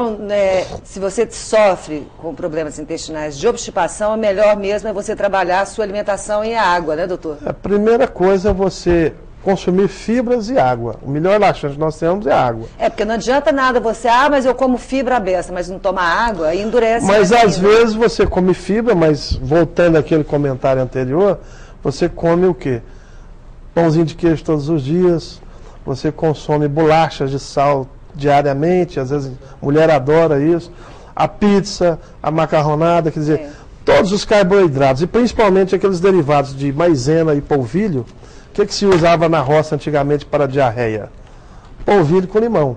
Né, se você sofre com problemas intestinais de obstipação, o melhor mesmo é você trabalhar a sua alimentação e a água, né, doutor? A primeira coisa é você consumir fibras e água. O melhor laxante que nós temos é água. Porque não adianta nada você, mas eu como fibra beça, mas não toma água, aí endurece. Mas às vezes você come fibra, mas voltando àquele comentário anterior, você come o quê? Pãozinho de queijo todos os dias, você consome bolachas de sal diariamente, às vezes a mulher adora isso, a pizza, a macarronada, quer dizer, todos os carboidratos, e principalmente aqueles derivados de maisena e polvilho. O que se usava na roça antigamente para diarreia? Polvilho com limão.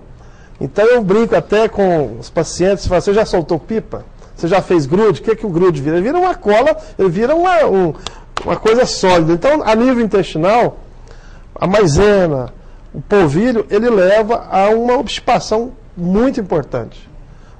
Então eu brinco até com os pacientes, falo, você já soltou pipa? Você já fez grude? O que o grude vira? Ele vira uma cola, ele vira uma coisa sólida. Então, a nível intestinal, a maisena, o polvilho, ele leva a uma obstipação muito importante.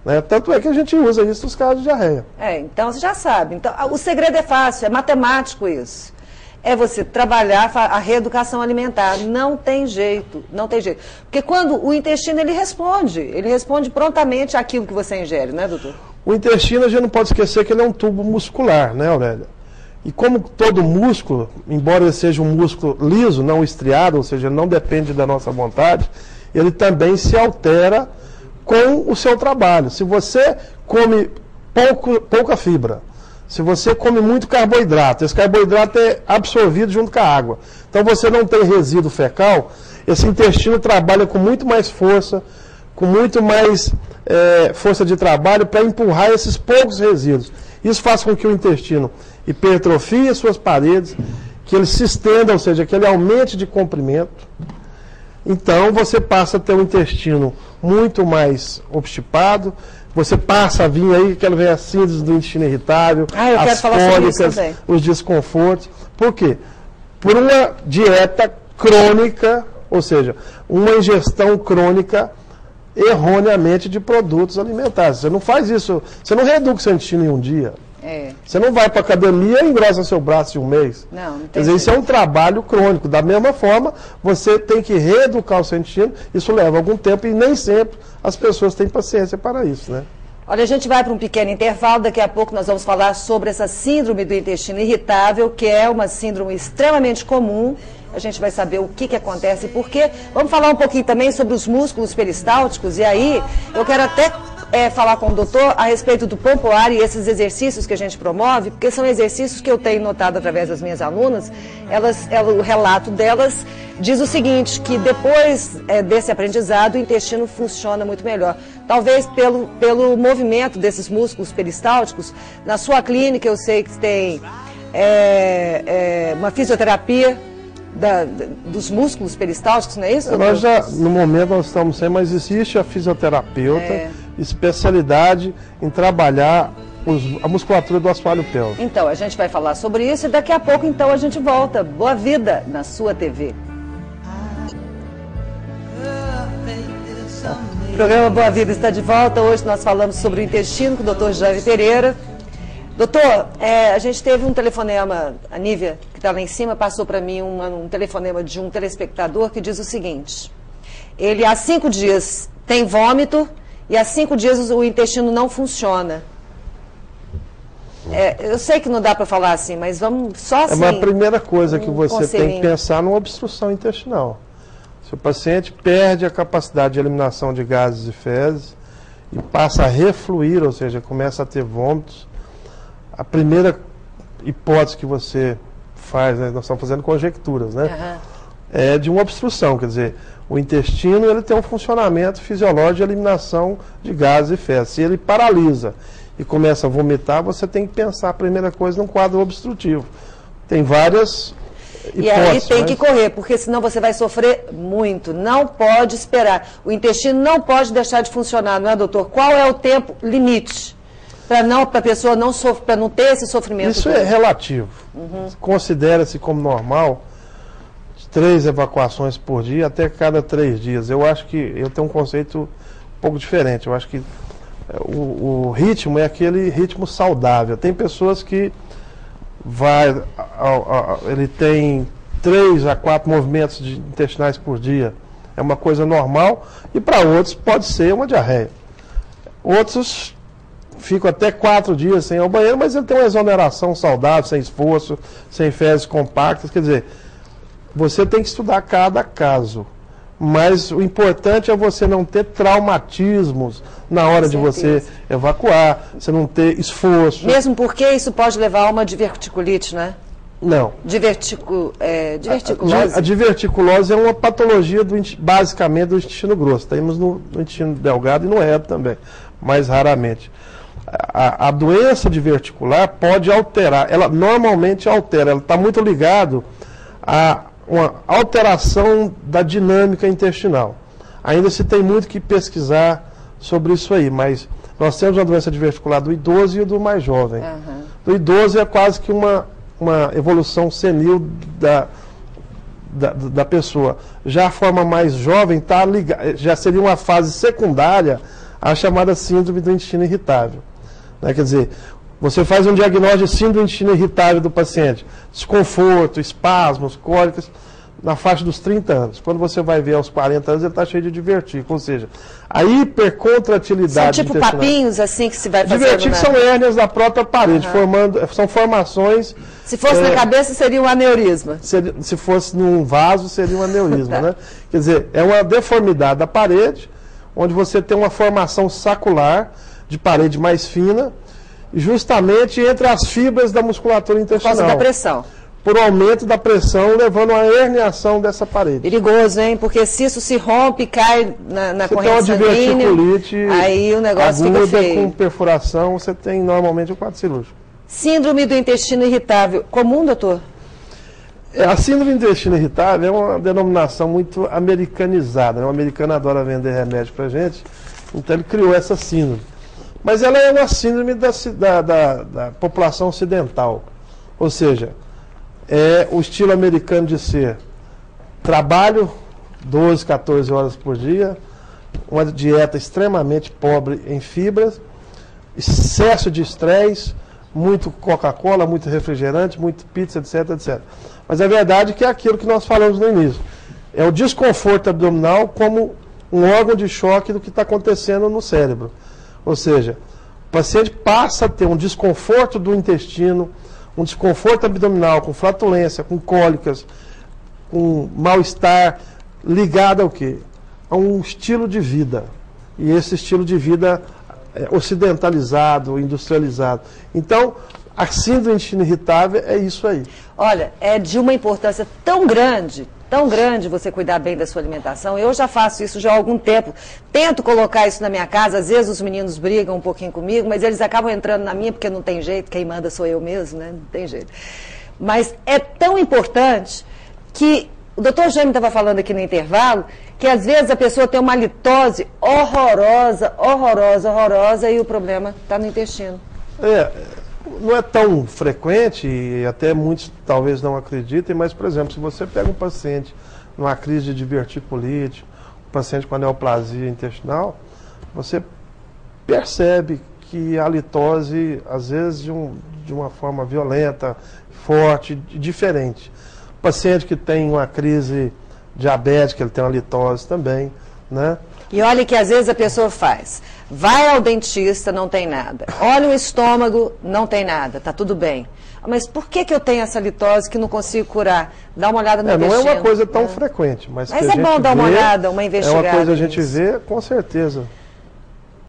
Né? Tanto é que a gente usa isso nos casos de diarreia. Então você já sabe. Então, o segredo é fácil, é matemático isso. É você trabalhar a reeducação alimentar. Não tem jeito, não tem jeito. Porque quando o intestino, ele responde prontamente àquilo que você ingere, né, doutor? O intestino, a gente não pode esquecer que ele é um tubo muscular, né, Aurélia? E como todo músculo, embora ele seja um músculo liso, não estriado, ou seja, ele não depende da nossa vontade, ele também se altera com o seu trabalho. Se você come pouca fibra, se você come muito carboidrato, esse carboidrato é absorvido junto com a água. Então você não tem resíduo fecal, esse intestino trabalha com muito mais força, com muito mais força de trabalho para empurrar esses poucos resíduos. Isso faz com que o intestino hipertrofie as suas paredes, que ele se estenda, ou seja, que ele aumente de comprimento. Então você passa a ter um intestino muito mais obstipado, você passa a vir aí, aquela vem a síndrome do intestino irritável, as cólicas, os desconfortos. Por quê? Por uma dieta crônica, ou seja, uma ingestão crônica erroneamente de produtos alimentares. Você não faz isso, você não reduz seu intestino em um dia. Você não vai para a academia e engrossa seu braço em um mês. Não tem. Quer dizer, isso é um trabalho crônico. Da mesma forma, você tem que reeducar o seu intestino. Isso leva algum tempo e nem sempre as pessoas têm paciência para isso, né? Olha, a gente vai para um pequeno intervalo. Daqui a pouco nós vamos falar sobre essa síndrome do intestino irritável, que é uma síndrome extremamente comum. A gente vai saber o que acontece e por quê. Vamos falar um pouquinho também sobre os músculos peristálticos. E aí, eu quero até falar com o doutor a respeito do pompoar e esses exercícios que a gente promove, porque são exercícios que eu tenho notado através das minhas alunas. O relato delas diz o seguinte, que depois desse aprendizado o intestino funciona muito melhor. Talvez pelo movimento desses músculos peristálticos. Na sua clínica eu sei que tem uma fisioterapia dos músculos peristálticos, não é isso? Nós já, no momento nós estamos sem, mas existe a fisioterapeuta, especialidade em trabalhar a musculatura do assoalho pélvico. Então, a gente vai falar sobre isso e daqui a pouco então a gente volta. Boa vida na sua TV. O programa Boa Vida está de volta. Hoje nós falamos sobre o intestino com o doutor Jaime Pereira. Doutor, a gente teve um telefonema, a Nívia, que está lá em cima, passou para mim um telefonema de um telespectador que diz o seguinte: ele há 5 dias tem vômito e há 5 dias o intestino não funciona. Eu sei que não dá para falar assim, mas vamos só assim... A primeira coisa que você tem que pensar numa obstrução intestinal. Se o paciente perde a capacidade de eliminação de gases e fezes e passa a refluir, ou seja, começa a ter vômitos, a primeira hipótese que você faz, né, nós estamos fazendo conjecturas, né? É de uma obstrução, quer dizer, o intestino ele tem um funcionamento fisiológico de eliminação de gases e fezes. Se ele paralisa e começa a vomitar, você tem que pensar a primeira coisa num quadro obstrutivo. Tem várias hipóteses. E aí tem que correr, porque senão você vai sofrer muito. Não pode esperar. O intestino não pode deixar de funcionar, não é, doutor? Qual é o tempo limite? Para a pessoa não sofrer, para não ter esse sofrimento. Isso é relativo. Considera-se como normal 3 evacuações por dia até cada 3 dias. Eu acho que eu tenho um conceito um pouco diferente. Eu acho que o ritmo é aquele ritmo saudável. Tem pessoas que ele tem 3 a 4 movimentos intestinais por dia. É uma coisa normal. E para outros pode ser uma diarreia. Outros ficam até 4 dias sem ir ao banheiro, mas ele tem uma exoneração saudável, sem esforço, sem fezes compactas. Quer dizer, você tem que estudar cada caso. Mas o importante é você não ter traumatismos na hora de você evacuar, você não ter esforço. Mesmo porque isso pode levar a uma diverticulite, né? Não. Diverticulose. A diverticulose é uma patologia basicamente do intestino grosso. Temos no intestino delgado e no reto também, mais raramente. A doença diverticular pode alterar, ela normalmente altera, ela está muito ligado a uma alteração da dinâmica intestinal. Ainda se tem muito que pesquisar sobre isso aí, mas nós temos uma doença diverticular do idoso e do mais jovem. Do idoso é quase que uma evolução senil da pessoa. Já a forma mais jovem já seria uma fase secundária à chamada síndrome do intestino irritável. Né? Quer dizer, você faz um diagnóstico de síndrome do intestino irritável do paciente, desconforto, espasmos, cólicas, na faixa dos 30 anos. Quando você vai ver aos 40 anos, ele está cheio de divertículo, ou seja, a hipercontratilidade intestinal. São tipo papinhos assim que se vai fazendo, divertículos são hérnias da própria parede, são formações... Se fosse na cabeça, seria um aneurisma. Se fosse num vaso, seria um aneurisma, né? Quer dizer, é uma deformidade da parede, onde você tem uma formação sacular de parede mais fina, justamente entre as fibras da musculatura intestinal. Por causa da pressão. Por aumento da pressão, levando a herniação dessa parede. Perigoso, hein? Porque se isso se rompe, cai na corrente sanguínea, você tem uma diverticulite aí o negócio aguda, fica feio. Com perfuração, você tem normalmente um quadro cirúrgico. Síndrome do intestino irritável. Comum, doutor? A síndrome do intestino irritável é uma denominação muito americanizada. Né? O americano adora vender remédio para gente, então ele criou essa síndrome. Mas ela é uma síndrome da população ocidental. Ou seja, é o estilo americano de ser trabalho 12, 14 horas por dia, uma dieta extremamente pobre em fibras, excesso de estresse, muito Coca-Cola, muito refrigerante, muito pizza, etc, etc. Mas a verdade é que é aquilo que nós falamos no início. É o desconforto abdominal como um órgão de choque do que está acontecendo no cérebro. Ou seja, o paciente passa a ter um desconforto do intestino, um desconforto abdominal, com flatulência, com cólicas, com mal-estar, ligado ao quê? A um estilo de vida. E esse estilo de vida ocidentalizado, industrializado. Então, a síndrome do intestino irritável é isso aí. Olha, é de uma importância tão grande você cuidar bem da sua alimentação. Eu já faço isso já há algum tempo. Tento colocar isso na minha casa. Às vezes os meninos brigam um pouquinho comigo, mas eles acabam entrando na minha porque não tem jeito. Quem manda sou eu mesmo, né? Não tem jeito. Mas é tão importante que o doutor Jaime estava falando aqui no intervalo que às vezes a pessoa tem uma litose horrorosa e o problema está no intestino. Não é tão frequente, e até muitos talvez não acreditem, mas, por exemplo, se você pega um paciente numa crise de diverticulite, um paciente com neoplasia intestinal, você percebe que a litose, às vezes, de uma forma violenta, forte, diferente. O paciente que tem uma crise diabética, ele tem uma litose também, né? E olha que às vezes a pessoa vai ao dentista, não tem nada. Olha o estômago, não tem nada, tá tudo bem. Mas por que eu tenho essa litose que não consigo curar? Dá uma olhada no intestino. Não é uma coisa tão frequente, mas é bom dar uma olhada, uma investigada. É uma coisa a gente vê, com certeza.